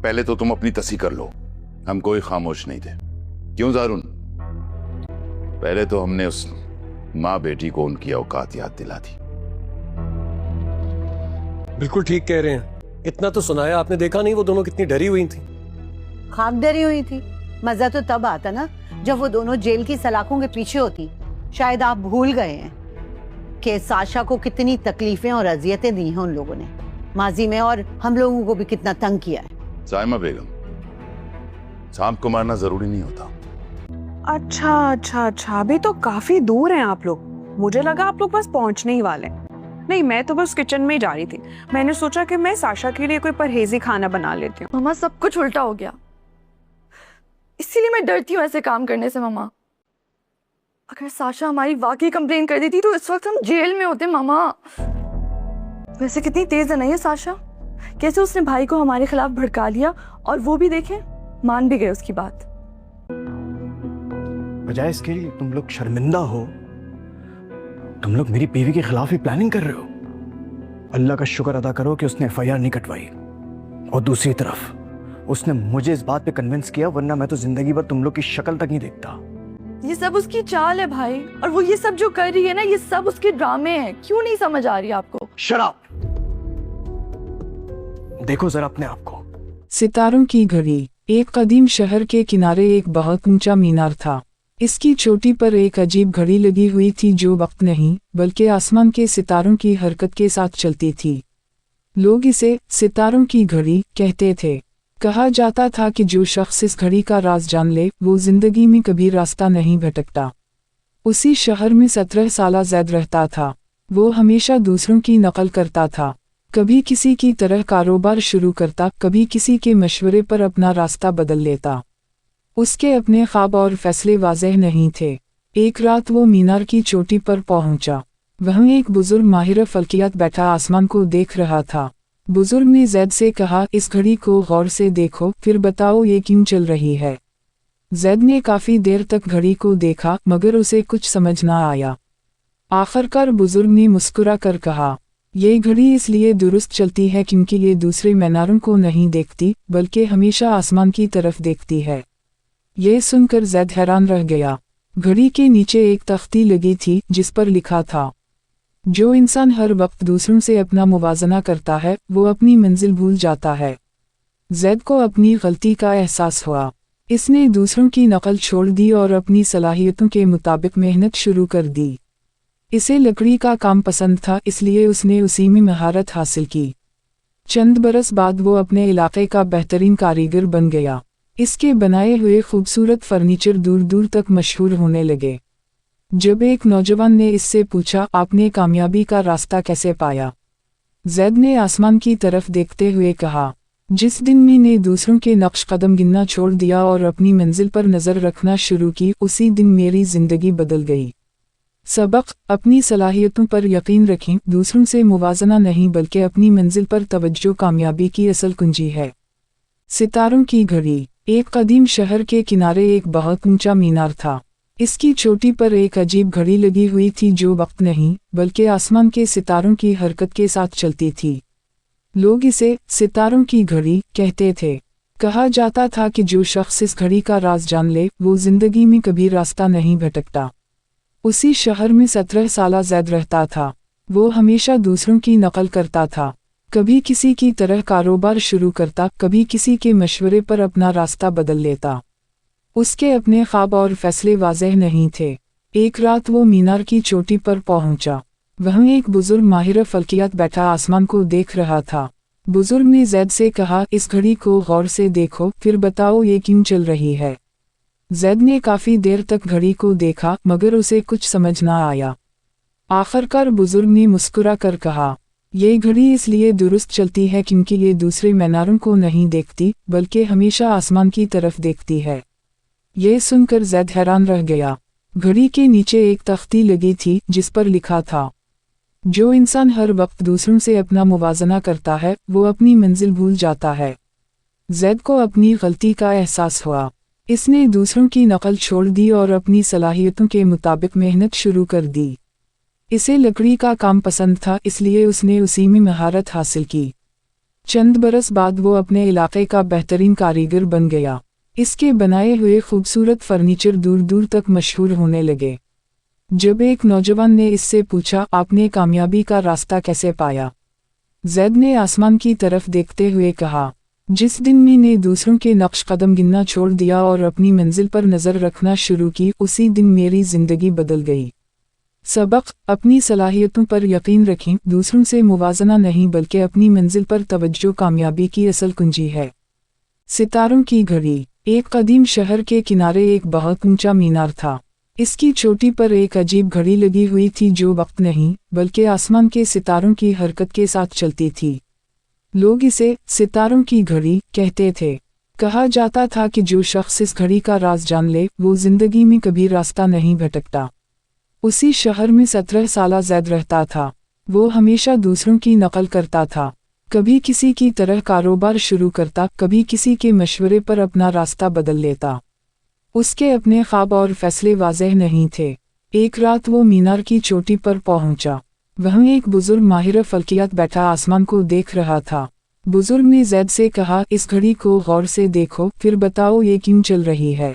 पहले तो तुम अपनी तसी कर लो, हम कोई खामोश नहीं थे। क्यों ज़ारून? पहले तो हमने उस माँ बेटी को उनकी औकात याद दिला दी। बिल्कुल ठीक कह रहे हैं। इतना तो सुनाया, आपने देखा नहीं वो दोनों कितनी डरी हुई थी? खाक डरी हुई थी। मजा तो तब आता ना जब वो दोनों जेल की सलाखों के पीछे होती। शायद आप भूल गए हैं कि साशा को कितनी तकलीफें और अजियतें दी हैं उन लोगों ने माजी में, और हम लोगों को भी कितना तंग किया है। साइमा बेगम, सांप को मारना जरूरी नहीं होता। अच्छा, अभी तो काफी दूर हैं आप लोग। मुझे लगा आप लोग बस पहुंचने ही वाले। नहीं, मैं तो बस किचन में ही जा रही थी। मैंने सोचा कि मैं साशा के लिए कोई परहेजी खाना बना लेती हूँ। मामा, सब कुछ उल्टा हो गया, इसीलिए मैं डरती हूँ ऐसे काम करने से। मामा, अगर साशा हमारी वाकई कंप्लेन कर देती तो इस वक्त हम जेल में होते। मामा, वैसे कितनी तेज है ना ये साशा, कैसे उसने भाई को हमारे खिलाफ भड़का लिया, और वो भी देखें मान भी गए उसकी बात। बजाय इसके लिए तुम लोग शर्मिंदा हो, तुम लोग मेरी बीवी के खिलाफ ही प्लानिंग कर रहे हो। अल्लाह का शुक्र अदा करो कि उसने एफआईआर नहीं कटवाई, और दूसरी तरफ उसने मुझे इस बात पे कन्विंस किया, वरना मैं तो जिंदगी भर तुम लोग की शक्ल तक नहीं देखता। ये सब उसकी चाल है भाई, और वो ये सब जो कर रही है ना, ये सब उसके ड्रामे हैं। क्यों नहीं समझ आ रही आपको? शराब देखो जरा अपने आप को। सितारों की घड़ी। एक कदीम शहर के किनारे एक बहुत ऊंचा मीनार था। इसकी चोटी पर एक अजीब घड़ी लगी हुई थी जो वक्त नहीं बल्कि आसमान के सितारों की हरकत के साथ चलती थी। लोग इसे सितारों की घड़ी कहते थे। कहा जाता था कि जो शख्स इस घड़ी का राज जान ले वो जिंदगी में कभी रास्ता नहीं भटकता। उसी शहर में 17 साला ज़ैद रहता था। वो हमेशा दूसरों की नकल करता था, कभी किसी की तरह कारोबार शुरू करता, कभी किसी के मशवरे पर अपना रास्ता बदल लेता। उसके अपने ख्वाब और फैसले वाज़ेह नहीं थे। एक रात वो मीनार की चोटी पर पहुंचा। वहीं एक बुजुर्ग माहिर फल्कियात बैठा आसमान को देख रहा था। बुजुर्ग ने ज़ैद से कहा, इस घड़ी को गौर से देखो, फिर बताओ ये क्यों चल रही है। ज़ैद ने काफ़ी देर तक घड़ी को देखा मगर उसे कुछ समझ ना आया। आखिरकार बुजुर्ग ने मुस्कुरा कर कहा, ये घड़ी इसलिए दुरुस्त चलती है क्योंकि ये दूसरे मीनारों को नहीं देखती बल्कि हमेशा आसमान की तरफ देखती है। ये सुनकर ज़ैद हैरान रह गया। घड़ी के नीचे एक तख्ती लगी थी जिस पर लिखा था, जो इंसान हर वक्त दूसरों से अपना मुवाजना करता है वो अपनी मंजिल भूल जाता है। ज़ैद को अपनी गलती का एहसास हुआ। इसने दूसरों की नकल छोड़ दी और अपनी सलाहियतों के मुताबिक मेहनत शुरू कर दी। इसे लकड़ी का काम पसंद था, इसलिए उसने उसी में महारत हासिल की। चंद बरस बाद वो अपने इलाके का बेहतरीन कारीगर बन गया। इसके बनाए हुए खूबसूरत फर्नीचर दूर दूर तक मशहूर होने लगे। जब एक नौजवान ने इससे पूछा, आपने कामयाबी का रास्ता कैसे पाया? ज़ैद ने आसमान की तरफ देखते हुए कहा, जिस दिन मैंने दूसरों के नक्श कदम गिनना छोड़ दिया और अपनी मंजिल पर नज़र रखना शुरू की, उसी दिन मेरी ज़िंदगी बदल गई। सबक, अपनी सलाहियतों पर यकीन रखें, दूसरों से मुवाजना नहीं बल्कि अपनी मंजिल पर तवज्जो कामयाबी की असल कुंजी है। सितारों की घड़ी। एक कदीम शहर के किनारे एक बहुत ऊंचा मीनार था। इसकी चोटी पर एक अजीब घड़ी लगी हुई थी जो वक्त नहीं बल्कि आसमान के सितारों की हरकत के साथ चलती थी। लोग इसे सितारों की घड़ी कहते थे। कहा जाता था कि जो शख्स इस घड़ी का राज जान ले वो जिंदगी में कभी रास्ता नहीं भटकता। उसी शहर में 17 साला ज़ैद रहता था। वो हमेशा दूसरों की नकल करता था, कभी किसी की तरह कारोबार शुरू करता, कभी किसी के मशवरे पर अपना रास्ता बदल लेता। उसके अपने ख्वाब और फैसले वाज़ेह नहीं थे। एक रात वो मीनार की चोटी पर पहुंचा। वहीं एक बुजुर्ग माहिर फल्कियात बैठा आसमान को देख रहा था। बुजुर्ग ने ज़ैद से कहा, इस घड़ी को गौर से देखो, फिर बताओ ये क्यों चल रही है। ज़ैद ने काफ़ी देर तक घड़ी को देखा मगर उसे कुछ समझ ना आया। आखिरकार बुजुर्ग ने मुस्कुरा कर कहा, ये घड़ी इसलिए दुरुस्त चलती है क्योंकि ये दूसरे मीनारों को नहीं देखती बल्कि हमेशा आसमान की तरफ देखती है। ये सुनकर ज़ैद हैरान रह गया। घड़ी के नीचे एक तख्ती लगी थी जिस पर लिखा था, जो इंसान हर वक्त दूसरों से अपना मुवाजना करता है वो अपनी मंजिल भूल जाता है। ज़ैद को अपनी गलती का एहसास हुआ। इसने दूसरों की नकल छोड़ दी और अपनी सलाहियतों के मुताबिक मेहनत शुरू कर दी। इसे लकड़ी का काम पसंद था, इसलिए उसने उसी में महारत हासिल की। चंद बरस बाद वो अपने इलाके का बेहतरीन कारीगर बन गया। इसके बनाए हुए खूबसूरत फर्नीचर दूर दूर तक मशहूर होने लगे। जब एक नौजवान ने इससे पूछा, आपने कामयाबी का रास्ता कैसे पाया? जैद ने आसमान की तरफ देखते हुए कहा, जिस दिन मैंने दूसरों के नक्श कदम गिनना छोड़ दिया और अपनी मंजिल पर नज़र रखना शुरू की, उसी दिन मेरी ज़िंदगी बदल गई। सबक: अपनी सलाहियतों पर यकीन रखें, दूसरों से मुवाजना नहीं बल्कि अपनी मंजिल पर तवज्जो कामयाबी की असल कुंजी है। सितारों की घड़ी। एक कदीम शहर के किनारे एक बहुत ऊंचा मीनार था। इसकी चोटी पर एक अजीब घड़ी लगी हुई थी जो वक्त नहीं बल्कि आसमान के सितारों की हरकत के साथ चलती थी। लोग इसे सितारों की घड़ी कहते थे। कहा जाता था कि जो शख्स इस घड़ी का राज जान ले वो जिंदगी में कभी रास्ता नहीं भटकता। उसी शहर में 17 साला जैद रहता था। वो हमेशा दूसरों की नकल करता था, कभी किसी की तरह कारोबार शुरू करता, कभी किसी के मशवरे पर अपना रास्ता बदल लेता। उसके अपने ख्वाब और फैसले वाज़ेह नहीं थे। एक रात वो मीनार की चोटी पर पहुंचा। वहाँ एक बुजुर्ग माहिर फल्कियात बैठा आसमान को देख रहा था। बुजुर्ग ने जैद से कहा, इस घड़ी को गौर से देखो, फिर बताओ ये क्यों चल रही है।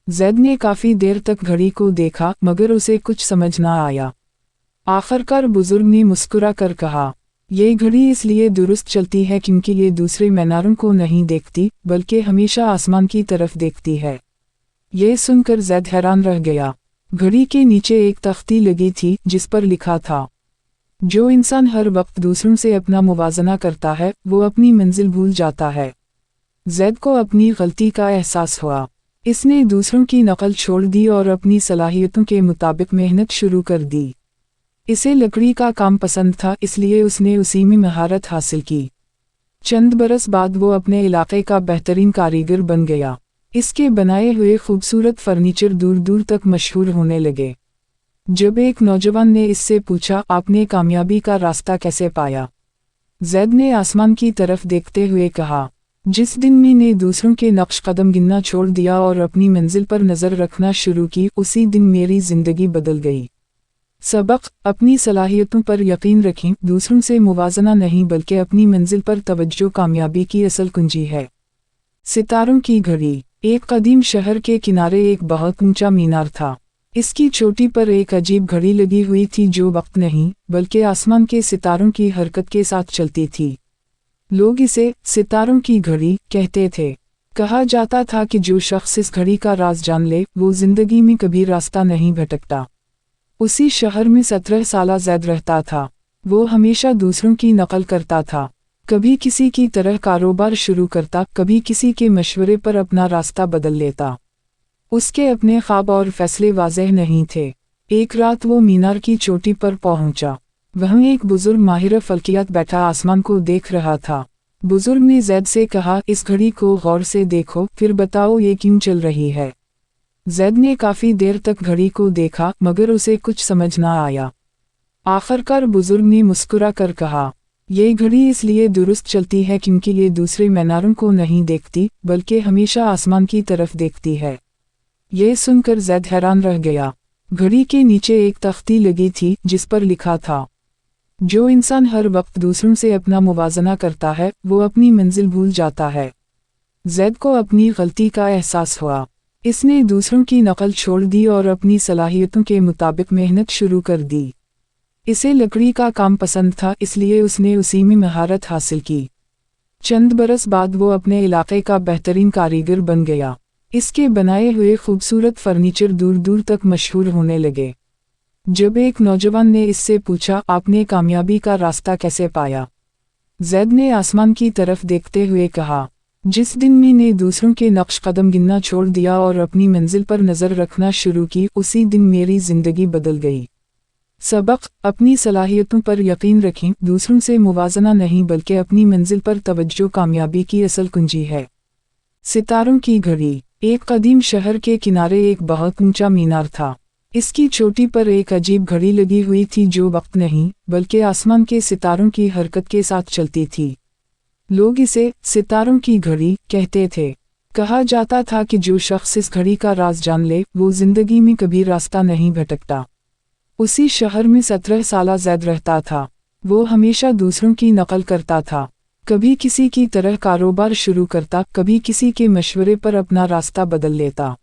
जैद ने काफ़ी देर तक घड़ी को देखा मगर उसे कुछ समझ न आया। आखिरकार बुजुर्ग ने मुस्कुरा कर कहा, ये घड़ी इसलिए दुरुस्त चलती है क्योंकि ये दूसरे मीनारों को नहीं देखती बल्कि हमेशा आसमान की तरफ देखती है। ये सुनकर जैद हैरान रह गया। घड़ी के नीचे एक तख्ती लगी थी जिस पर लिखा था, जो इंसान हर वक्त दूसरों से अपना मुवाजना करता है वो अपनी मंजिल भूल जाता है। जैद को अपनी गलती का एहसास हुआ। इसने दूसरों की नकल छोड़ दी और अपनी सलाहियतों के मुताबिक मेहनत शुरू कर दी। इसे लकड़ी का काम पसंद था इसलिए उसने उसी में महारत हासिल की। चंद बरस बाद वो अपने इलाके का बेहतरीन कारीगर बन गया। इसके बनाए हुए खूबसूरत फर्नीचर दूर दूर तक मशहूर होने लगे। जब एक नौजवान ने इससे पूछा, आपने कामयाबी का रास्ता कैसे पाया? जैद ने आसमान की तरफ देखते हुए कहा, जिस दिन मैंने दूसरों के नक्श कदम गिनना छोड़ दिया और अपनी मंजिल पर नज़र रखना शुरू की, उसी दिन मेरी ज़िंदगी बदल गई। सबक: अपनी सलाहियतों पर यकीन रखें, दूसरों से मुवाजना नहीं बल्कि अपनी मंजिल पर तवज्जो कामयाबी की असल कुंजी है। सितारों की घड़ी। एक कदीम शहर के किनारे एक बहुत ऊंचा मीनार था। इसकी चोटी पर एक अजीब घड़ी लगी हुई थी जो वक्त नहीं बल्कि आसमान के सितारों की हरकत के साथ चलती थी। लोग इसे सितारों की घड़ी कहते थे। कहा जाता था कि जो शख्स इस घड़ी का राज जान ले वो जिंदगी में कभी रास्ता नहीं भटकता। उसी शहर में 17 साला जैद रहता था। वो हमेशा दूसरों की नकल करता था, कभी किसी की तरह कारोबार शुरू करता, कभी किसी के मशवरे पर अपना रास्ता बदल लेता। उसके अपने ख्वाब और फैसले वाज़ेह नहीं थे। एक रात वो मीनार की चोटी पर पहुंचा। वहाँ एक बुजुर्ग माहिर फल्कियात बैठा आसमान को देख रहा था। बुजुर्ग ने जैद से कहा, इस घड़ी को गौर से देखो, फिर बताओ ये क्यों चल रही है। जैद ने काफ़ी देर तक घड़ी को देखा मगर उसे कुछ समझ न आया। आखिरकार बुजुर्ग ने मुस्कुरा कर कहा, ये घड़ी इसलिए दुरुस्त चलती है क्योंकि ये दूसरे मीनारों को नहीं देखती बल्कि हमेशा आसमान की तरफ देखती है। ये सुनकर जैद हैरान रह गया। घड़ी के नीचे एक तख्ती लगी थी जिस पर लिखा था, जो इंसान हर वक्त दूसरों से अपना मुवाजना करता है वो अपनी मंजिल भूल जाता है। जैद को अपनी गलती का एहसास हुआ। इसने दूसरों की नकल छोड़ दी और अपनी सलाहियतों के मुताबिक मेहनत शुरू कर दी। इसे लकड़ी का काम पसंद था इसलिए उसने उसी में महारत हासिल की। चंद बरस बाद वो अपने इलाके का बेहतरीन कारीगर बन गया। इसके बनाए हुए खूबसूरत फर्नीचर दूर दूर तक मशहूर होने लगे। जब एक नौजवान ने इससे पूछा, आपने कामयाबी का रास्ता कैसे पाया? जैद ने आसमान की तरफ देखते हुए कहा, जिस दिन मैंने दूसरों के नक्श कदम गिनना छोड़ दिया और अपनी मंजिल पर नज़र रखना शुरू की, उसी दिन मेरी ज़िंदगी बदल गई। सबक: अपनी सलाहियतों पर यकीन रखें, दूसरों से मुवाजना नहीं बल्कि अपनी मंजिल पर तवज्जो कामयाबी की असल कुंजी है। सितारों की घड़ी। एक कदीम शहर के किनारे एक बहुत ऊंचा मीनार था। इसकी चोटी पर एक अजीब घड़ी लगी हुई थी जो वक्त नहीं बल्कि आसमान के सितारों की हरकत के साथ चलती थी। लोग इसे सितारों की घड़ी कहते थे। कहा जाता था कि जो शख्स इस घड़ी का राज जान ले वो जिंदगी में कभी रास्ता नहीं भटकता। उसी शहर में 17 साला जैद रहता था। वो हमेशा दूसरों की नकल करता था, कभी किसी की तरह कारोबार शुरू करता, कभी किसी के मशवरे पर अपना रास्ता बदल लेता।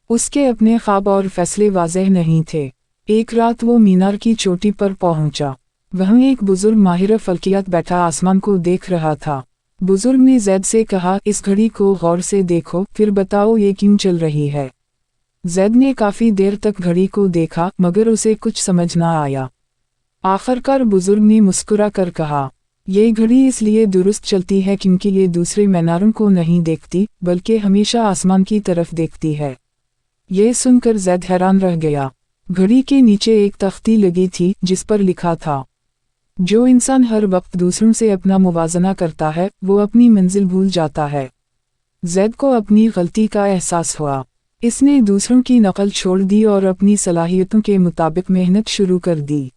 उसके अपने ख्वाब और फैसले वाज़ेह नहीं थे। एक रात वो मीनार की चोटी पर पहुंचा। वहीं एक बुजुर्ग माहिर फल्कियात बैठा आसमान को देख रहा था। बुजुर्ग ने जैद से कहा, इस घड़ी को गौर से देखो, फिर बताओ ये क्यों चल रही है। जैद ने काफ़ी देर तक घड़ी को देखा, मगर उसे कुछ समझ न आया। आखिरकार बुजुर्ग ने मुस्कुरा कर कहा, ये घड़ी इसलिए दुरुस्त चलती है क्योंकि ये दूसरे मीनारों को नहीं देखती, बल्कि हमेशा आसमान की तरफ देखती है। ये सुनकर जैद हैरान रह गया। घड़ी के नीचे एक तख्ती लगी थी जिस पर लिखा था, जो इंसान हर वक्त दूसरों से अपना मुवाजना करता है वो अपनी मंजिल भूल जाता है। जैद को अपनी गलती का एहसास हुआ। इसने दूसरों की नकल छोड़ दी और अपनी सलाहियतों के मुताबिक मेहनत शुरू कर दी।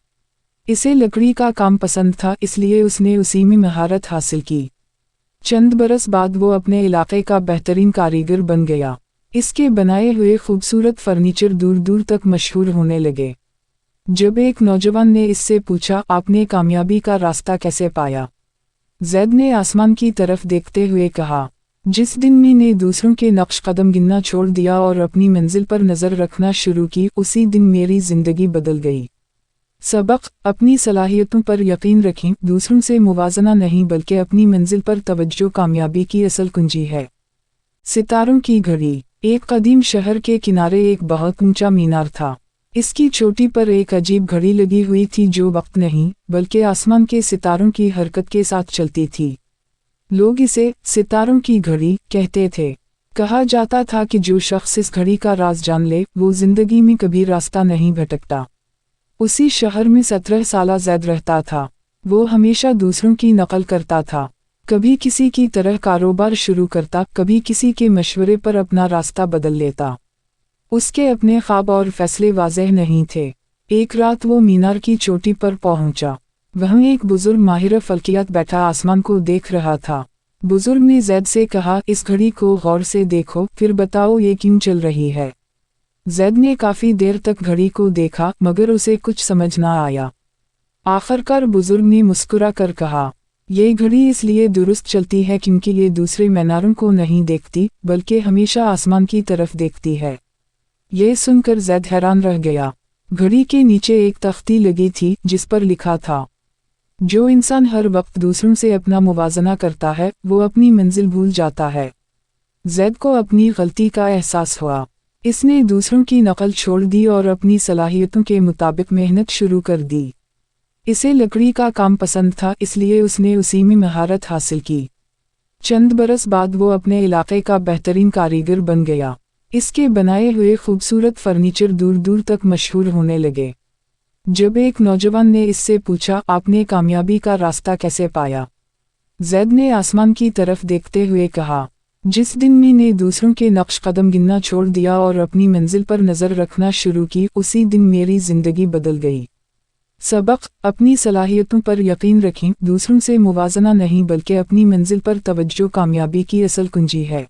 इसे लकड़ी का काम पसंद था, इसलिए उसने उसी में महारत हासिल की। चंद बरस बाद वो अपने इलाके का बेहतरीन कारीगर बन गया। इसके बनाए हुए खूबसूरत फर्नीचर दूर दूर तक मशहूर होने लगे। जब एक नौजवान ने इससे पूछा, आपने कामयाबी का रास्ता कैसे पाया? जैद ने आसमान की तरफ देखते हुए कहा, जिस दिन मैंने दूसरों के नक्श कदम गिनना छोड़ दिया और अपनी मंजिल पर नज़र रखना शुरू की, उसी दिन मेरी ज़िंदगी बदल गई। सबक, अपनी सलाहियतों पर यकीन रखें, दूसरों से मुवाजना नहीं बल्कि अपनी मंजिल पर तवज्जो कामयाबी की असल कुंजी है। सितारों की घड़ी। एक कदीम शहर के किनारे एक बहुत ऊंचा मीनार था। इसकी चोटी पर एक अजीब घड़ी लगी हुई थी जो वक्त नहीं बल्कि आसमान के सितारों की हरकत के साथ चलती थी। लोग इसे सितारों की घड़ी कहते थे। कहा जाता था कि जो शख्स इस घड़ी का राज जान ले वो जिंदगी में कभी रास्ता नहीं भटकता। उसी शहर में 17 साला जैद रहता था। वो हमेशा दूसरों की नकल करता था, कभी किसी की तरह कारोबार शुरू करता, कभी किसी के मशवरे पर अपना रास्ता बदल लेता। उसके अपने ख्वाब और फैसले वाज़ेह नहीं थे। एक रात वो मीनार की चोटी पर पहुंचा। वहीं एक बुजुर्ग माहिर फल्कियात बैठा आसमान को देख रहा था। बुजुर्ग ने जैद से कहा, इस घड़ी को गौर से देखो, फिर बताओ ये क्यों चल रही है। जैद ने काफ़ी देर तक घड़ी को देखा, मगर उसे कुछ समझ न आया। आखिरकार बुजुर्ग ने मुस्कुरा कर कहा, ये घड़ी इसलिए दुरुस्त चलती है क्योंकि ये दूसरे मीनारों को नहीं देखती, बल्कि हमेशा आसमान की तरफ देखती है। ये सुनकर जैद हैरान रह गया। घड़ी के नीचे एक तख्ती लगी थी जिस पर लिखा था, जो इंसान हर वक्त दूसरों से अपना मुवाजना करता है वो अपनी मंजिल भूल जाता है। जैद को अपनी गलती का एहसास हुआ। इसने दूसरों की नकल छोड़ दी और अपनी सलाहियतों के मुताबिक मेहनत शुरू कर दी। इसे लकड़ी का काम पसंद था, इसलिए उसने उसी में महारत हासिल की। चंद बरस बाद वो अपने इलाके का बेहतरीन कारीगर बन गया। इसके बनाए हुए खूबसूरत फर्नीचर दूर दूर तक मशहूर होने लगे। जब एक नौजवान ने इससे पूछा, आपने कामयाबी का रास्ता कैसे पाया? जैद ने आसमान की तरफ देखते हुए कहा, जिस दिन मैंने दूसरों के नक्श कदम गिनना छोड़ दिया और अपनी मंजिल पर नज़र रखना शुरू की, उसी दिन मेरी ज़िंदगी बदल गई। सबक, अपनी सलाहियतों पर यकीन रखें, दूसरों से मुवाजना नहीं बल्कि अपनी मंजिल पर तवज्जो कामयाबी की असल कुंजी है।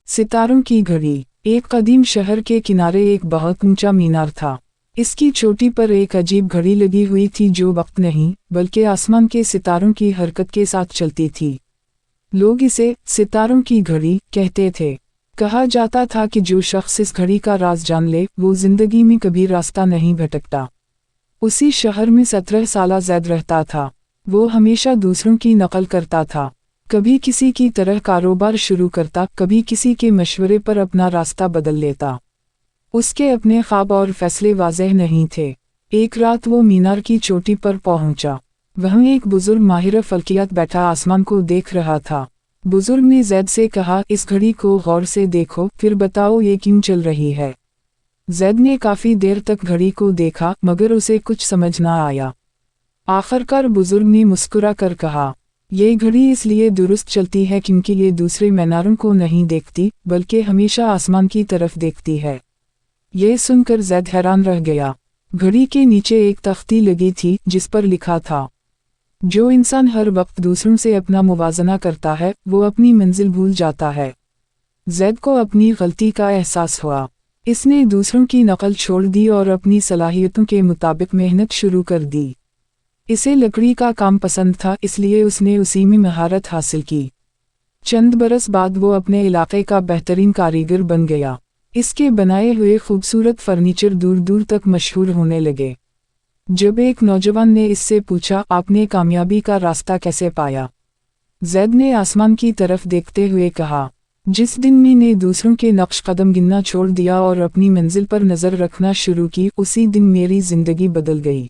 सितारों की घड़ी। एक कदीम शहर के किनारे एक बहुत ऊंचा मीनार था। इसकी चोटी पर एक अजीब घड़ी लगी हुई थी जो वक्त नहीं बल्कि आसमान के सितारों की हरकत के साथ चलती थी। लोग इसे सितारों की घड़ी कहते थे। कहा जाता था कि जो शख्स इस घड़ी का राज जान ले वो जिंदगी में कभी रास्ता नहीं भटकता। उसी शहर में 17 साला जैद रहता था। वो हमेशा दूसरों की नकल करता था, कभी किसी की तरह कारोबार शुरू करता, कभी किसी के मशवरे पर अपना रास्ता बदल लेता। उसके अपने ख्वाब और फैसले वाज़ेह नहीं थे। एक रात वो मीनार की चोटी पर पहुंचा। वहीं एक बुजुर्ग माहिर फल्कियात बैठा आसमान को देख रहा था। बुजुर्ग ने जैद से कहा, इस घड़ी को गौर से देखो, फिर बताओ ये क्यों चल रही है। जैद ने काफ़ी देर तक घड़ी को देखा, मगर उसे कुछ समझ न आया। आखिरकार बुजुर्ग ने मुस्कुरा कर कहा, ये घड़ी इसलिए दुरुस्त चलती है क्योंकि ये दूसरे मीनारों को नहीं देखती, बल्कि हमेशा आसमान की तरफ देखती है। ये सुनकर जैद हैरान रह गया। घड़ी के नीचे एक तख्ती लगी थी जिस पर लिखा था, जो इंसान हर वक्त दूसरों से अपना मुवाजना करता है वो अपनी मंजिल भूल जाता है। जैद को अपनी गलती का एहसास हुआ। इसने दूसरों की नकल छोड़ दी और अपनी सलाहियतों के मुताबिक मेहनत शुरू कर दी। इसे लकड़ी का काम पसंद था, इसलिए उसने उसी में महारत हासिल की। चंद बरस बाद वो अपने इलाके का बेहतरीन कारीगर बन गया। इसके बनाए हुए खूबसूरत फर्नीचर दूर दूर तक मशहूर होने लगे। जब एक नौजवान ने इससे पूछा, आपने कामयाबी का रास्ता कैसे पाया? जैद ने आसमान की तरफ देखते हुए कहा, जिस दिन मैंने दूसरों के नक्श कदम गिनना छोड़ दिया और अपनी मंजिल पर नज़र रखना शुरू की, उसी दिन मेरी ज़िंदगी बदल गई।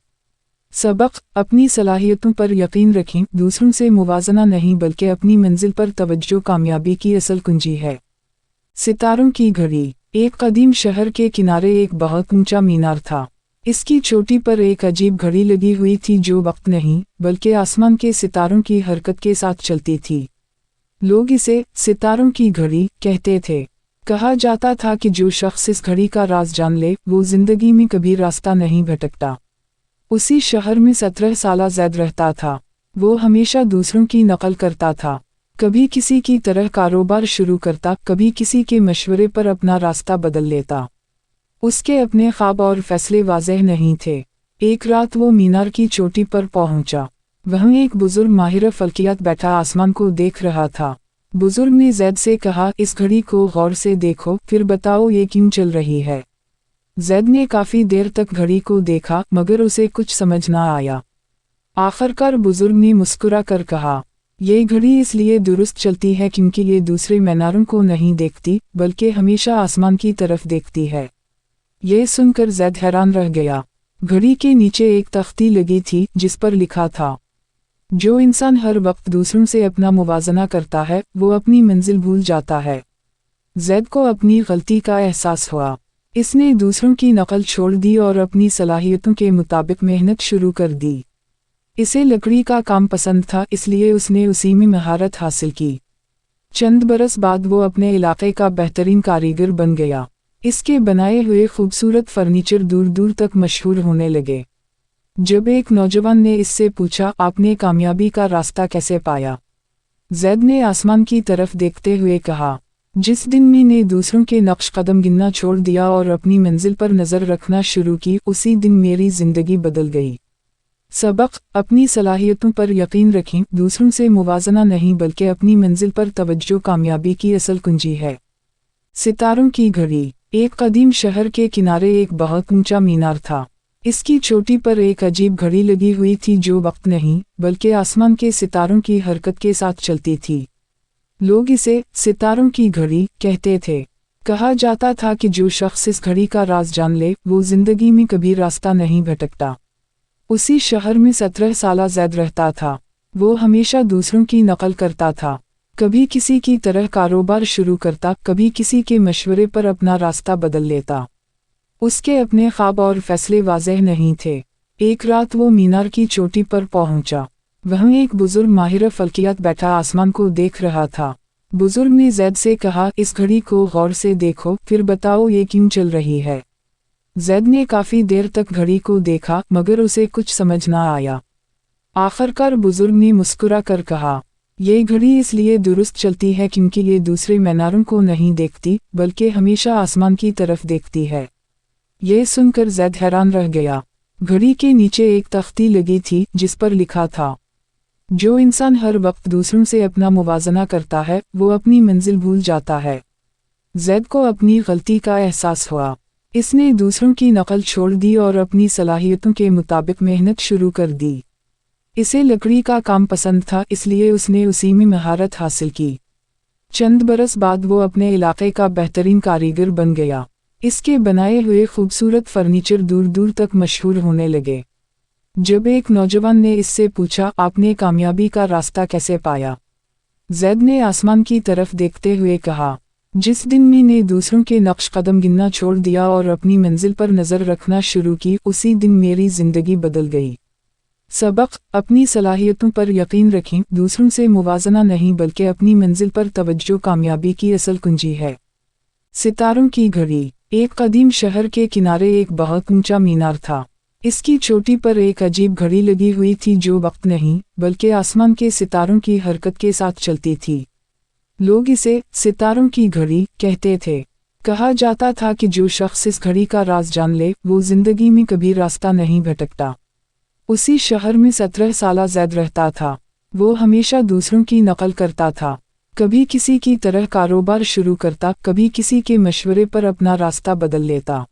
सबक: अपनी सलाहियतों पर यकीन रखें, दूसरों से मुवाजना नहीं बल्कि अपनी मंजिल पर तवज्जो कामयाबी की असल कुंजी है। सितारों की घड़ी। एक कदीम शहर के किनारे एक बहुत ऊंचा मीनार था। इसकी चोटी पर एक अजीब घड़ी लगी हुई थी जो वक्त नहीं बल्कि आसमान के सितारों की हरकत के साथ चलती थी। लोग इसे सितारों की घड़ी कहते थे। कहा जाता था कि जो शख्स इस घड़ी का राज जान ले वो जिंदगी में कभी रास्ता नहीं भटकता। उसी शहर में 17 साला जैद रहता था। वो हमेशा दूसरों की नकल करता था, कभी किसी की तरह कारोबार शुरू करता, कभी किसी के मशवरे पर अपना रास्ता बदल लेता। उसके अपने ख्वाब और फैसले वाज़ेह नहीं थे। एक रात वो मीनार की चोटी पर पहुंचा। वहीं एक बुजुर्ग माहिर फल्कियात बैठा आसमान को देख रहा था। बुजुर्ग ने जैद से कहा, इस घड़ी को गौर से देखो, फिर बताओ ये क्यों चल रही है। जैद ने काफ़ी देर तक घड़ी को देखा मगर उसे कुछ समझ ना आया। आखिरकार बुजुर्ग ने मुस्कुरा कर कहा, ये घड़ी इसलिए दुरुस्त चलती है क्योंकि ये दूसरे मीनारों को नहीं देखती बल्कि हमेशा आसमान की तरफ देखती है। ये सुनकर जैद हैरान रह गया। घड़ी के नीचे एक तख्ती लगी थी जिस पर लिखा था, जो इंसान हर वक्त दूसरों से अपना मुवाजना करता है वो अपनी मंजिल भूल जाता है। जैद को अपनी गलती का एहसास हुआ। इसने दूसरों की नकल छोड़ दी और अपनी सलाहियतों के मुताबिक मेहनत शुरू कर दी। इसे लकड़ी का काम पसंद था, इसलिए उसने उसी में महारत हासिल की। चंद बरस बाद वो अपने इलाके का बेहतरीन कारीगर बन गया। इसके बनाए हुए खूबसूरत फर्नीचर दूर दूर तक मशहूर होने लगे। जब एक नौजवान ने इससे पूछा, आपने कामयाबी का रास्ता कैसे पाया? जैद ने आसमान की तरफ देखते हुए कहा, जिस दिन मैंने दूसरों के नक्श कदम गिनना छोड़ दिया और अपनी मंजिल पर नज़र रखना शुरू की, उसी दिन मेरी ज़िंदगी बदल गई। सबक: अपनी सलाहियतों पर यकीन रखें, दूसरों से मुवाजना नहीं बल्कि अपनी मंजिल पर तवज्जो कामयाबी की असल कुंजी है। सितारों की घड़ी। एक कदीम शहर के किनारे एक बहुत ऊंचा मीनार था। इसकी चोटी पर एक अजीब घड़ी लगी हुई थी जो वक्त नहीं बल्कि आसमान के सितारों की हरकत के साथ चलती थी। लोग इसे सितारों की घड़ी कहते थे। कहा जाता था कि जो शख्स इस घड़ी का राज जान ले वो जिंदगी में कभी रास्ता नहीं भटकता। उसी शहर में 17 साला जैद रहता था। वो हमेशा दूसरों की नकल करता था, कभी किसी की तरह कारोबार शुरू करता, कभी किसी के मशवरे पर अपना रास्ता बदल लेता। उसके अपने ख्वाब और फैसले वाज़ेह नहीं थे। एक रात वो मीनार की चोटी पर पहुंचा। वहीं एक बुजुर्ग माहिर फल्कियात बैठा आसमान को देख रहा था। बुजुर्ग ने जैद से कहा, इस घड़ी को गौर से देखो, फिर बताओ ये क्यों चल रही है। जैद ने काफ़ी देर तक घड़ी को देखा मगर उसे कुछ समझ ना आया। आखिरकार बुजुर्ग ने मुस्कुरा कर कहा, ये घड़ी इसलिए दुरुस्त चलती है क्योंकि ये दूसरे मीनारों को नहीं देखती बल्कि हमेशा आसमान की तरफ देखती है। ये सुनकर जैद हैरान रह गया। घड़ी के नीचे एक तख्ती लगी थी जिस पर लिखा था, जो इंसान हर वक्त दूसरों से अपना मुवाजना करता है वो अपनी मंजिल भूल जाता है। जैद को अपनी गलती का एहसास हुआ। इसने दूसरों की नकल छोड़ दी और अपनी सलाहियतों के मुताबिक मेहनत शुरू कर दी। इसे लकड़ी का काम पसंद था, इसलिए उसने उसी में महारत हासिल की। चंद बरस बाद वो अपने इलाके का बेहतरीन कारीगर बन गया। इसके बनाए हुए खूबसूरत फर्नीचर दूर दूर तक मशहूर होने लगे। जब एक नौजवान ने इससे पूछा, आपने कामयाबी का रास्ता कैसे पाया? जैद ने आसमान की तरफ देखते हुए कहा, जिस दिन मैंने दूसरों के नक्श कदम गिनना छोड़ दिया और अपनी मंजिल पर नज़र रखना शुरू की, उसी दिन मेरी ज़िंदगी बदल गई। सबक: अपनी सलाहियतों पर यकीन रखें, दूसरों से मुवाजना नहीं बल्कि अपनी मंजिल पर तवज्जो कामयाबी की असल कुंजी है। सितारों की घड़ी। एक कदीम शहर के किनारे एक बहुत ऊंचा मीनार था। इसकी चोटी पर एक अजीब घड़ी लगी हुई थी जो वक्त नहीं बल्कि आसमान के सितारों की हरकत के साथ चलती थी। लोग इसे सितारों की घड़ी कहते थे। कहा जाता था कि जो शख्स इस घड़ी का राज जान ले वो जिंदगी में कभी रास्ता नहीं भटकता। उसी शहर में 17 साला जैद रहता था। वो हमेशा दूसरों की नकल करता था, कभी किसी की तरह कारोबार शुरू करता, कभी किसी के मशवरे पर अपना रास्ता बदल लेता।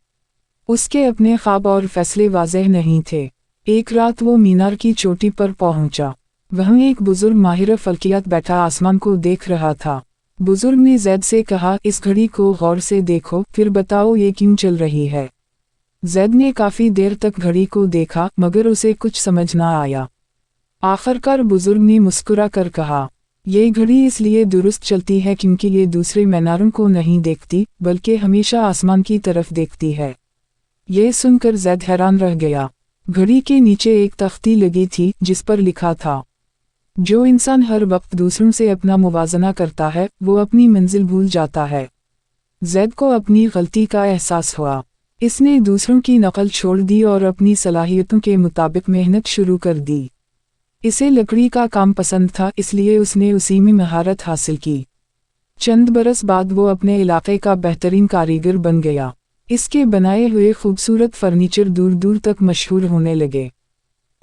उसके अपने ख्वाब और फैसले वाज़ेह नहीं थे। एक रात वो मीनार की चोटी पर पहुंचा। वहाँ एक बुजुर्ग माहिर फल्कियात बैठा आसमान को देख रहा था। बुजुर्ग ने जैद से कहा, इस घड़ी को गौर से देखो, फिर बताओ ये क्यों चल रही है। जैद ने काफ़ी देर तक घड़ी को देखा, मगर उसे कुछ समझ ना आया। आखिरकार बुजुर्ग ने मुस्कुरा कर कहा, ये घड़ी इसलिए दुरुस्त चलती है क्योंकि ये दूसरे मीनारों को नहीं देखती, बल्कि हमेशा आसमान की तरफ देखती है। ये सुनकर जैद हैरान रह गया। घड़ी के नीचे एक तख्ती लगी थी जिस पर लिखा था, जो इंसान हर वक्त दूसरों से अपना मुवाजना करता है वो अपनी मंजिल भूल जाता है। जैद को अपनी गलती का एहसास हुआ। इसने दूसरों की नकल छोड़ दी और अपनी सलाहियतों के मुताबिक मेहनत शुरू कर दी। इसे लकड़ी का काम पसंद था, इसलिए उसने उसी में महारत हासिल की। चंद बरस बाद वो अपने इलाके का बेहतरीन कारीगर बन गया। इसके बनाए हुए खूबसूरत फर्नीचर दूर दूर तक मशहूर होने लगे।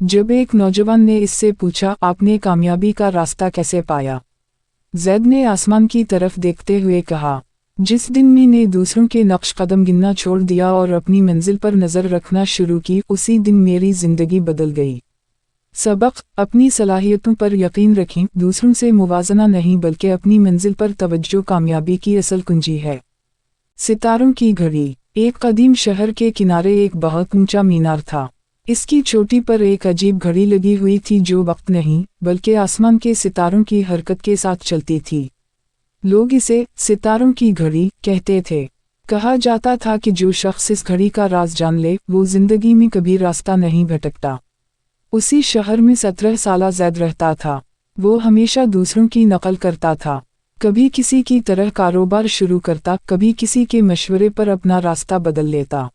जब एक नौजवान ने इससे पूछा, आपने कामयाबी का रास्ता कैसे पाया? जैद ने आसमान की तरफ देखते हुए कहा, जिस दिन मैंने दूसरों के नक्श कदम गिनना छोड़ दिया और अपनी मंजिल पर नज़र रखना शुरू की, उसी दिन मेरी ज़िंदगी बदल गई। सबक, अपनी सलाहियतों पर यकीन रखें, दूसरों से मुवाजना नहीं बल्कि अपनी मंजिल पर तवज्जो कामयाबी की असल कुंजी है। सितारों की घड़ी। एक कदीम शहर के किनारे एक बहुत ऊंचा मीनार था। इसकी चोटी पर एक अजीब घड़ी लगी हुई थी जो वक्त नहीं बल्कि आसमान के सितारों की हरकत के साथ चलती थी। लोग इसे सितारों की घड़ी कहते थे। कहा जाता था कि जो शख्स इस घड़ी का राज जान ले वो जिंदगी में कभी रास्ता नहीं भटकता। उसी शहर में 17 साला जैद रहता था। वो हमेशा दूसरों की नकल करता था, कभी किसी की तरह कारोबार शुरू करता, कभी किसी के मशवरे पर अपना रास्ता बदल लेता।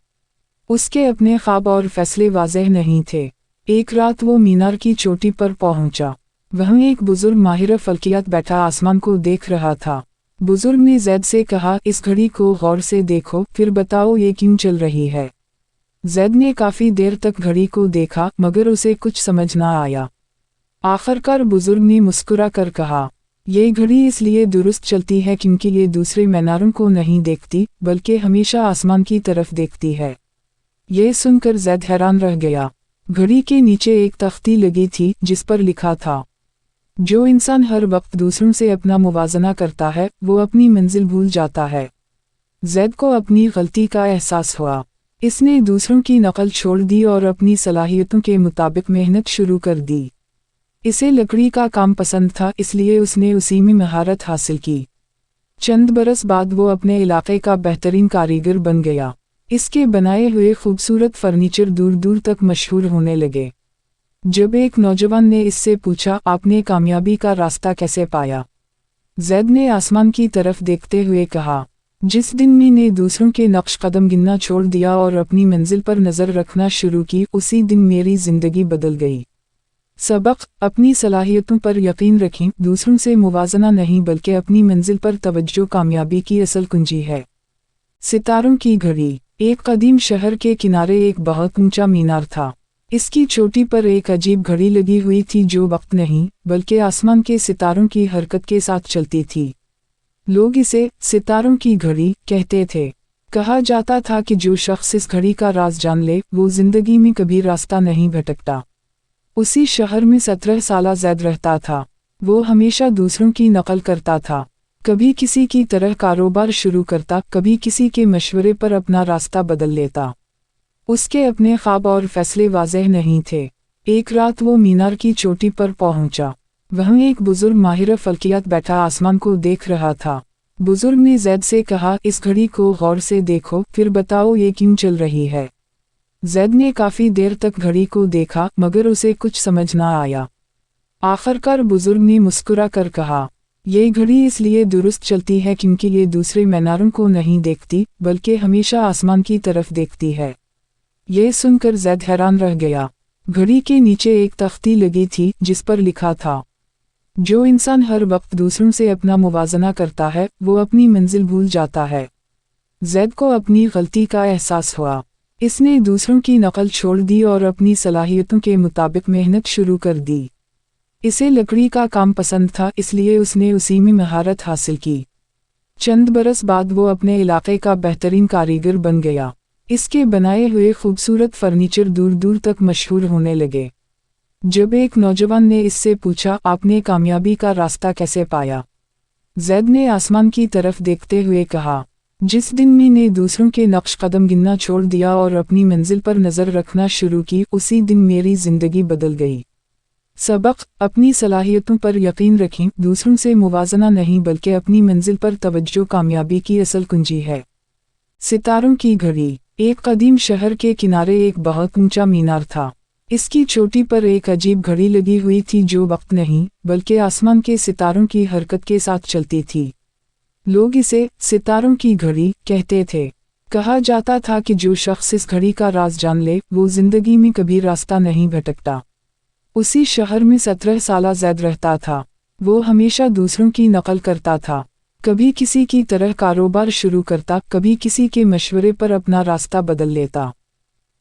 उसके अपने ख्वाब और फैसले वाज़ेह नहीं थे। एक रात वो मीनार की चोटी पर पहुंचा। वहाँ एक बुजुर्ग माहिर फल्कियात बैठा आसमान को देख रहा था। बुजुर्ग ने जैद से कहा, इस घड़ी को गौर से देखो, फिर बताओ ये क्यों चल रही है। जैद ने काफ़ी देर तक घड़ी को देखा, मगर उसे कुछ समझ ना आया। आखिरकार बुजुर्ग ने मुस्कुरा कर कहा, ये घड़ी इसलिए दुरुस्त चलती है क्योंकि ये दूसरे मीनारों को नहीं देखती, बल्कि हमेशा आसमान की तरफ देखती है। ये सुनकर जैद हैरान रह गया। घड़ी के नीचे एक तख्ती लगी थी जिस पर लिखा था, जो इंसान हर वक्त दूसरों से अपना मुवाजना करता है वो अपनी मंजिल भूल जाता है। जैद को अपनी गलती का एहसास हुआ। इसने दूसरों की नकल छोड़ दी और अपनी सलाहियतों के मुताबिक मेहनत शुरू कर दी। इसे लकड़ी का काम पसंद था, इसलिए उसने उसी में महारत हासिल की। चंद बरस बाद वो अपने इलाके का बेहतरीन कारीगर बन गया। इसके बनाए हुए खूबसूरत फर्नीचर दूर दूर तक मशहूर होने लगे। जब एक नौजवान ने इससे पूछा, आपने कामयाबी का रास्ता कैसे पाया? जैद ने आसमान की तरफ देखते हुए कहा, जिस दिन मैंने दूसरों के नक्श कदम गिनना छोड़ दिया और अपनी मंजिल पर नज़र रखना शुरू की, उसी दिन मेरी ज़िंदगी बदल गई। सबक, अपनी सलाहियतों पर यकीन रखें, दूसरों से मुवाजना नहीं बल्कि अपनी मंजिल पर तवज्जो कामयाबी की असल कुंजी है। सितारों की घड़ी। एक कदीम शहर के किनारे एक बहुत ऊंचा मीनार था। इसकी चोटी पर एक अजीब घड़ी लगी हुई थी जो वक्त नहीं बल्कि आसमान के सितारों की हरकत के साथ चलती थी। लोग इसे सितारों की घड़ी कहते थे। कहा जाता था कि जो शख्स इस घड़ी का राज जान ले वो जिंदगी में कभी रास्ता नहीं भटकता। उसी शहर में 17 साला जैद रहता था। वो हमेशा दूसरों की नकल करता था, कभी किसी की तरह कारोबार शुरू करता, कभी किसी के मशवरे पर अपना रास्ता बदल लेता। उसके अपने ख्वाब और फैसले वाज़ेह नहीं थे। एक रात वो मीनार की चोटी पर पहुंचा। वहाँ एक बुजुर्ग माहिर फल्कियात बैठा आसमान को देख रहा था। बुजुर्ग ने जैद से कहा, इस घड़ी को गौर से देखो, फिर बताओ ये क्यों चल रही है। जैद ने काफ़ी देर तक घड़ी को देखा, मगर उसे कुछ समझ ना आया। आखिरकार बुजुर्ग ने मुस्कुरा कर कहा, ये घड़ी इसलिए दुरुस्त चलती है क्योंकि ये दूसरे मीनारों को नहीं देखती, बल्कि हमेशा आसमान की तरफ देखती है। ये सुनकर जैद हैरान रह गया। घड़ी के नीचे एक तख्ती लगी थी जिस पर लिखा था, जो इंसान हर वक्त दूसरों से अपना मुवाजना करता है वो अपनी मंजिल भूल जाता है। जैद को अपनी गलती का एहसास हुआ। इसने दूसरों की नकल छोड़ दी और अपनी सलाहियतों के मुताबिक मेहनत शुरू कर दी। इसे लकड़ी का काम पसंद था, इसलिए उसने उसी में महारत हासिल की। चंद बरस बाद वो अपने इलाके का बेहतरीन कारीगर बन गया। इसके बनाए हुए खूबसूरत फर्नीचर दूर दूर तक मशहूर होने लगे। जब एक नौजवान ने इससे पूछा, आपने कामयाबी का रास्ता कैसे पाया? जैद ने आसमान की तरफ देखते हुए कहा, जिस दिन मैंने दूसरों के नक्श कदम गिनना छोड़ दिया और अपनी मंजिल पर नज़र रखना शुरू की, उसी दिन मेरी ज़िंदगी बदल गई। सबक: अपनी सलाहियतों पर यकीन रखें, दूसरों से मुवाजना नहीं बल्कि अपनी मंजिल पर तवज्जो कामयाबी की असल कुंजी है। सितारों की घड़ी। एक कदीम शहर के किनारे एक बहुत ऊंचा मीनार था। इसकी चोटी पर एक अजीब घड़ी लगी हुई थी जो वक्त नहीं बल्कि आसमान के सितारों की हरकत के साथ चलती थी। लोग इसे सितारों की घड़ी कहते थे। कहा जाता था कि जो शख्स इस घड़ी का राज जान ले वो जिंदगी में कभी रास्ता नहीं भटकता। उसी शहर में 17 साला जैद रहता था। वो हमेशा दूसरों की नकल करता था, कभी किसी की तरह कारोबार शुरू करता, कभी किसी के मशवरे पर अपना रास्ता बदल लेता।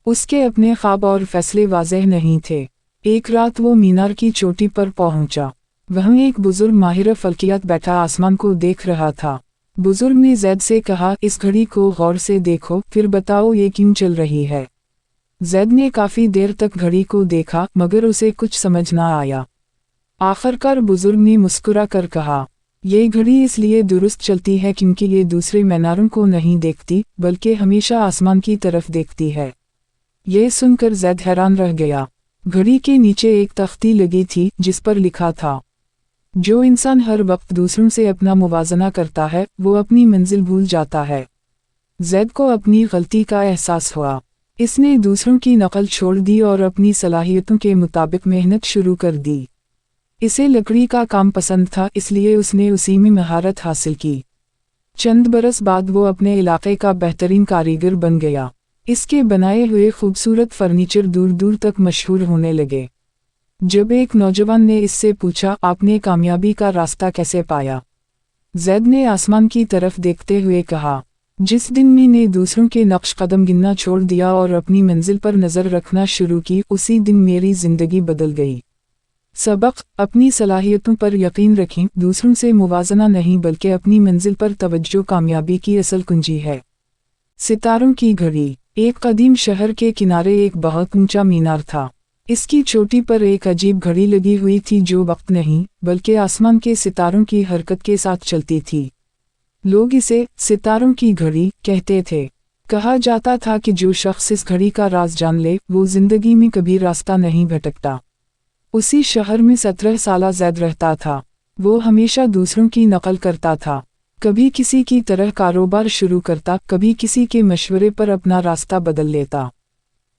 उसके अपने ख्वाब और फैसले वाज़ेह नहीं थे। एक रात वो मीनार की चोटी पर पहुंचा। वहाँ एक बुजुर्ग माहिर फल्कियात बैठा आसमान को देख रहा था। बुजुर्ग ने जैद से कहा, इस घड़ी को गौर से देखो, फिर बताओ ये क्यों चल रही है। जैद ने काफ़ी देर तक घड़ी को देखा मगर उसे कुछ समझ ना आया। आखिरकार बुजुर्ग ने मुस्कुरा कर कहा, ये घड़ी इसलिए दुरुस्त चलती है क्योंकि ये दूसरे मीनारों को नहीं देखती बल्कि हमेशा आसमान की तरफ देखती है। ये सुनकर जैद हैरान रह गया। घड़ी के नीचे एक तख्ती लगी थी जिस पर लिखा था, जो इंसान हर वक्त दूसरों से अपना मुवाजना करता है वो अपनी मंजिल भूल जाता है। जैद को अपनी गलती का एहसास हुआ। इसने दूसरों की नकल छोड़ दी और अपनी सलाहियतों के मुताबिक मेहनत शुरू कर दी। इसे लकड़ी का काम पसंद था, इसलिए उसने उसी में महारत हासिल की। चंद बरस बाद वो अपने इलाके का बेहतरीन कारीगर बन गया। इसके बनाए हुए खूबसूरत फर्नीचर दूर दूर तक मशहूर होने लगे। जब एक नौजवान ने इससे पूछा, आपने कामयाबी का रास्ता कैसे पाया? जैद ने आसमान की तरफ देखते हुए कहा, जिस दिन मैंने दूसरों के नक्श कदम गिनना छोड़ दिया और अपनी मंजिल पर नज़र रखना शुरू की, उसी दिन मेरी ज़िंदगी बदल गई। सबक: अपनी सलाहियतों पर यकीन रखें, दूसरों से मुवाजना नहीं बल्कि अपनी मंजिल पर तवज्जो कामयाबी की असल कुंजी है। सितारों की घड़ी। एक कदीम शहर के किनारे एक बहुत ऊंचा मीनार था। इसकी चोटी पर एक अजीब घड़ी लगी हुई थी जो वक्त नहीं बल्कि आसमान के सितारों की हरकत के साथ चलती थी। लोग इसे सितारों की घड़ी कहते थे। कहा जाता था कि जो शख्स इस घड़ी का राज जान ले वो जिंदगी में कभी रास्ता नहीं भटकता। उसी शहर में 17 साला जैद रहता था। वो हमेशा दूसरों की नकल करता था, कभी किसी की तरह कारोबार शुरू करता, कभी किसी के मशवरे पर अपना रास्ता बदल लेता।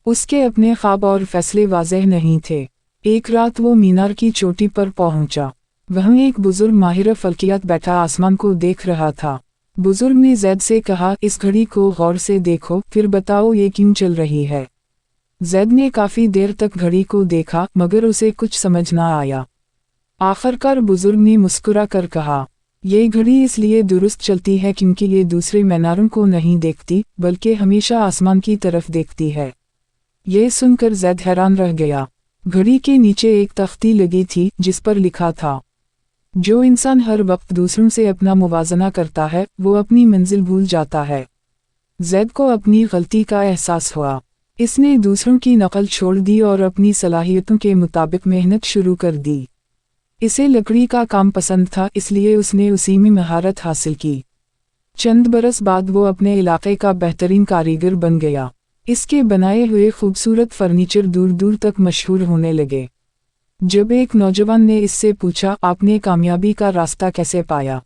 उसके अपने ख्वाब और फैसले वाज़ेह नहीं थे। एक रात वो मीनार की चोटी पर पहुंचा। वहाँ एक बुजुर्ग माहिर फल्कियात बैठा आसमान को देख रहा था। बुजुर्ग ने जैद से कहा, इस घड़ी को गौर से देखो, फिर बताओ ये क्यों चल रही है। जैद ने काफ़ी देर तक घड़ी को देखा मगर उसे कुछ समझ ना आया। आखिरकार बुजुर्ग ने मुस्कुरा कर कहा, ये घड़ी इसलिए दुरुस्त चलती है क्योंकि ये दूसरे मीनारों को नहीं देखती बल्कि हमेशा आसमान की तरफ देखती है। ये सुनकर जैद हैरान रह गया। घड़ी के नीचे एक तख्ती लगी थी जिस पर लिखा था, जो इंसान हर वक्त दूसरों से अपना मुवाजना करता है वो अपनी मंजिल भूल जाता है। जैद को अपनी गलती का एहसास हुआ। इसने दूसरों की नकल छोड़ दी और अपनी सलाहियतों के मुताबिक मेहनत शुरू कर दी। इसे लकड़ी का काम पसंद था, इसलिए उसने उसी में महारत हासिल की। चंद बरस बाद वो अपने इलाके का बेहतरीन कारीगर बन गया। इसके बनाए हुए खूबसूरत फर्नीचर दूर दूर तक मशहूर होने लगे। जब एक नौजवान ने इससे पूछा, आपने कामयाबी का रास्ता कैसे पाया?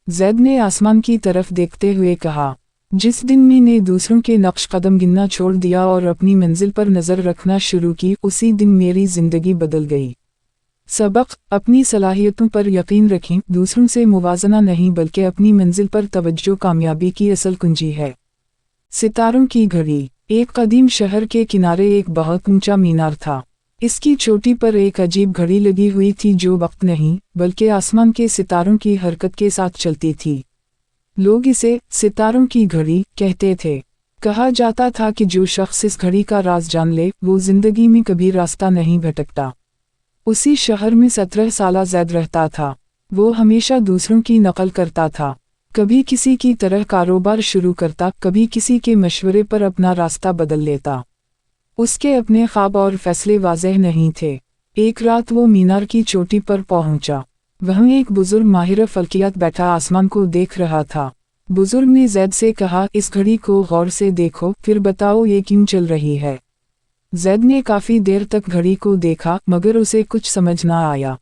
जैद ने आसमान की तरफ देखते हुए कहा, जिस दिन मैंने दूसरों के नक्श कदम गिनना छोड़ दिया और अपनी मंजिल पर नज़र रखना शुरू की, उसी दिन मेरी ज़िंदगी बदल गई। सबक: अपनी सलाहियतों पर यकीन रखें, दूसरों से मुवाजना नहीं बल्कि अपनी मंजिल पर तवज्जो कामयाबी की असल कुंजी है। सितारों की घड़ी। एक कदीम शहर के किनारे एक बहुत ऊंचा मीनार था। इसकी चोटी पर एक अजीब घड़ी लगी हुई थी जो वक्त नहीं बल्कि आसमान के सितारों की हरकत के साथ चलती थी। लोग इसे सितारों की घड़ी कहते थे। कहा जाता था कि जो शख्स इस घड़ी का राज जान ले वो जिंदगी में कभी रास्ता नहीं भटकता। उसी शहर में 17 साला जैद रहता था। वो हमेशा दूसरों की नकल करता था, कभी किसी की तरह कारोबार शुरू करता, कभी किसी के मशवरे पर अपना रास्ता बदल लेता। उसके अपने ख्वाब और फैसले वाज़ेह नहीं थे। एक रात वो मीनार की चोटी पर पहुंचा। वहीं एक बुजुर्ग माहिर फल्कियात बैठा आसमान को देख रहा था। बुजुर्ग ने जैद से कहा, इस घड़ी को गौर से देखो, फिर बताओ ये क्यों चल रही है। जैद ने काफ़ी देर तक घड़ी को देखा मगर उसे कुछ समझ ना आया।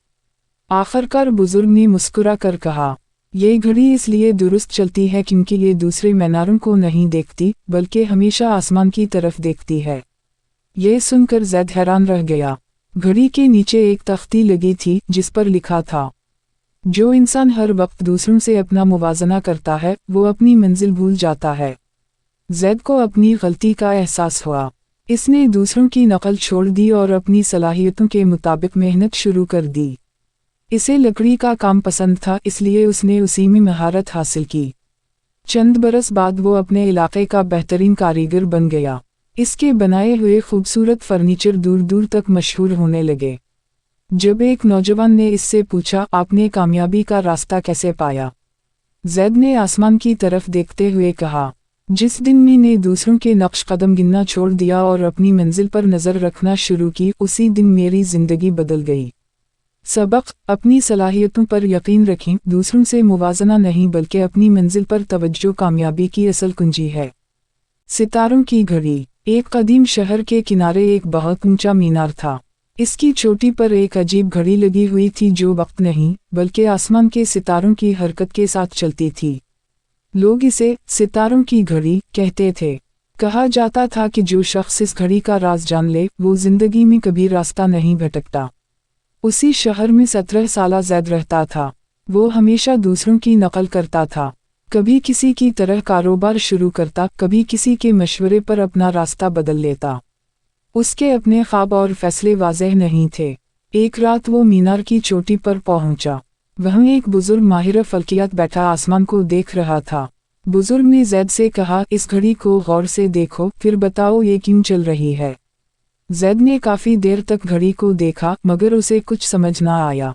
आखिरकार बुजुर्ग ने मुस्कुरा कर कहा, ये घड़ी इसलिए दुरुस्त चलती है क्योंकि ये दूसरे मीनारों को नहीं देखती बल्कि हमेशा आसमान की तरफ देखती है। ये सुनकर जैद हैरान रह गया। घड़ी के नीचे एक तख्ती लगी थी जिस पर लिखा था, जो इंसान हर वक्त दूसरों से अपना मुवाजना करता है वो अपनी मंजिल भूल जाता है। जैद को अपनी गलती का एहसास हुआ। इसने दूसरों की नकल छोड़ दी और अपनी सलाहियतों के मुताबिक मेहनत शुरू कर दी। इसे लकड़ी का काम पसंद था इसलिए उसने उसी में महारत हासिल की। चंद बरस बाद वो अपने इलाके का बेहतरीन कारीगर बन गया। इसके बनाए हुए खूबसूरत फर्नीचर दूर दूर तक मशहूर होने लगे। जब एक नौजवान ने इससे पूछा, आपने कामयाबी का रास्ता कैसे पाया? जैद ने आसमान की तरफ देखते हुए कहा, जिस दिन मैंने दूसरों के नक्श कदम गिनना छोड़ दिया और अपनी मंजिल पर नज़र रखना शुरू की, उसी दिन मेरी ज़िंदगी बदल गई। सबक, अपनी सलाहियतों पर यकीन रखें, दूसरों से मुवाजना नहीं बल्कि अपनी मंजिल पर तवज्जो कामयाबी की असल कुंजी है। सितारों की घड़ी। एक कदीम शहर के किनारे एक बहुत ऊंचा मीनार था। इसकी चोटी पर एक अजीब घड़ी लगी हुई थी जो वक्त नहीं बल्कि आसमान के सितारों की हरकत के साथ चलती थी। लोग इसे सितारों की घड़ी कहते थे। कहा जाता था कि जो शख्स इस घड़ी का राज जान ले वो जिंदगी में कभी रास्ता नहीं भटकता। उसी शहर में 17 साला जैद रहता था। वो हमेशा दूसरों की नकल करता था, कभी किसी की तरह कारोबार शुरू करता, कभी किसी के मशवरे पर अपना रास्ता बदल लेता। उसके अपने ख्वाब और फैसले वाज़ेह नहीं थे। एक रात वो मीनार की चोटी पर पहुंचा। वहीं एक बुजुर्ग माहिर फल्कियात बैठा आसमान को देख रहा था। बुजुर्ग ने जैद से कहा, इस घड़ी को गौर से देखो, फिर बताओ ये क्यों चल रही है। जैद ने काफ़ी देर तक घड़ी को देखा मगर उसे कुछ समझ ना आया।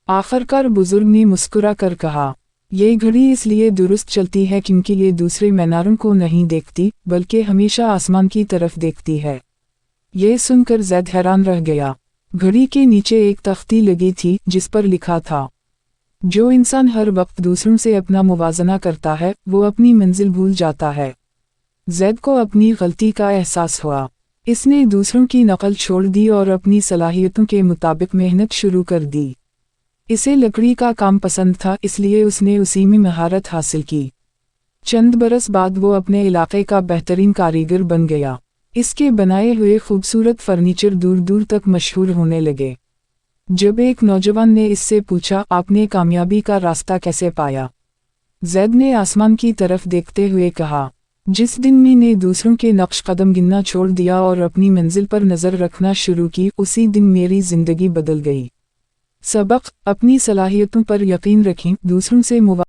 आखिरकार बुजुर्ग ने मुस्कुरा कर कहा, ये घड़ी इसलिए दुरुस्त चलती है क्योंकि ये दूसरे मीनारों को नहीं देखती बल्कि हमेशा आसमान की तरफ देखती है। ये सुनकर जैद हैरान रह गया। घड़ी के नीचे एक तख्ती लगी थी जिस पर लिखा था, जो इंसान हर वक्त दूसरों से अपना मुवाजना करता है वो अपनी मंजिल भूल जाता है। जैद को अपनी गलती का एहसास हुआ। इसने दूसरों की नकल छोड़ दी और अपनी सलाहियतों के मुताबिक मेहनत शुरू कर दी। इसे लकड़ी का काम पसंद था इसलिए उसने उसी में महारत हासिल की। चंद बरस बाद वो अपने इलाके का बेहतरीन कारीगर बन गया। इसके बनाए हुए खूबसूरत फर्नीचर दूर दूर तक मशहूर होने लगे। जब एक नौजवान ने इससे पूछा, आपने कामयाबी का रास्ता कैसे पाया? जैद ने आसमान की तरफ देखते हुए कहा, जिस दिन मैंने दूसरों के नक्श कदम गिनना छोड़ दिया और अपनी मंजिल पर नज़र रखना शुरू की, उसी दिन मेरी ज़िंदगी बदल गई। सबक, अपनी सलाहियतों पर यकीन रखें, दूसरों से